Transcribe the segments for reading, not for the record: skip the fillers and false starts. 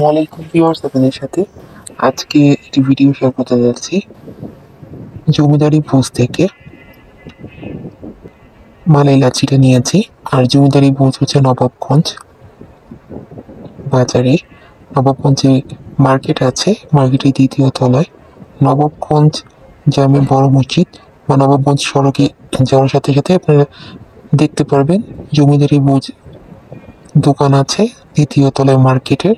ওয়ালাইকুম ভিউয়ার্স, আপনাদের সাথে আজকে একটি ভিডিও শেয়ার করতে যাচ্ছি জমিদারি ভোজ থেকে। মালাই লাচ্ছিটা নিয়েছি। আর জমিদারি ভোজ হচ্ছে নবাবগঞ্জ বাজারে। নবাবগঞ্জে মার্কেট আছে, মার্কেটের দ্বিতীয় তলায় নবাবগঞ্জ জামে বড় মসজিদ বা নবাবগঞ্জ সড়কে যাওয়ার সাথে সাথে আপনারা দেখতে পারবেন জমিদারি ভোজ দোকান আছে দ্বিতীয় তলায় মার্কেটের।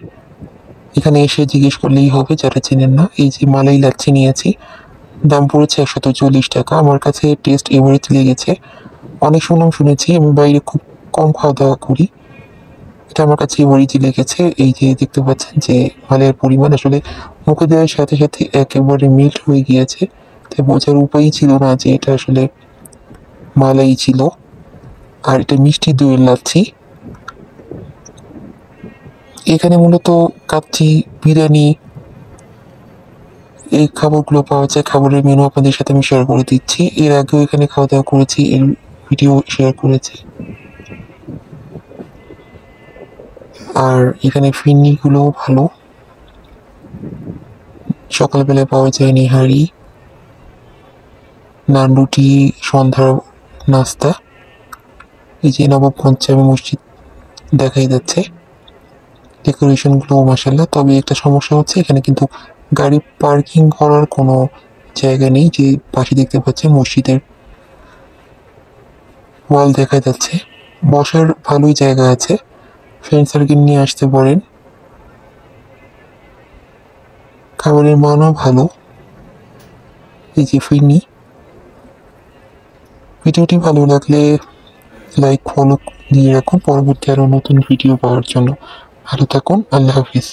এখানে এসে জিজ্ঞেস করলেই হবে যারা চেনেন না। এই যে মালাই লাচ্ছি নিয়েছি, দাম পড়েছে 140 টাকা। আমার কাছে টেস্ট এভারেজ লেগেছে। অনেক সুনাম শুনেছি, আমি বাইরে খুব কম খাওয়া দাওয়া করি, এটা আমার কাছে এভারেজই লেগেছে। এই যে দেখতে পাচ্ছেন যে মালের পরিমাণ আসলে মুখে দেওয়ার সাথে সাথে একেবারে মিল্ট হয়ে গিয়েছে, তাই বোঝার উপায়ই ছিল না যে এটা আসলে মালাই ছিল। আর এটা মিষ্টি দইয়ের লাচ্ছি। এখানে মূলত কাচ্চি, বিরিয়ানি, এই খাবারগুলো পাওয়া যায়। খাবারের মেনু আপনাদের সাথে আমি শেয়ার করে দিচ্ছি। এর আগেও এখানে খাওয়া দাওয়া করেছি, এর ভিডিও শেয়ার করেছি। আর এখানে ফিরনিগুলোও ভালো। সকালবেলায় পাওয়া যায় নিহারি, নান, রুটি, সন্ধ্যার নাস্তা। এই যে নবাবগঞ্জ জামে মসজিদ দেখাই যাচ্ছে, ডেকোরেশনগুলো মাসাল্লাহ। তবে একটা সমস্যা হচ্ছে, এখানে কিন্তু গাড়ি পার্কিং করার কোনো জায়গা নেই। যে পাশে দেখতে পাচ্ছেন মসজিদের ওয়াল দেখা যাচ্ছে, বসার ভালোই জায়গা আছে, ফ্রেন্ড সার্কেল নিয়ে আসতে পারেন। খাবারের মানও ভালো। এই যে ফিরনি। ভিডিওটি ভালো লাগলে লাইক, ফলো দিয়ে রাখুন পরবর্তী আরও নতুন ভিডিও পাওয়ার জন্য। ভালো থাকুন, আল্লাহ হাফিজ।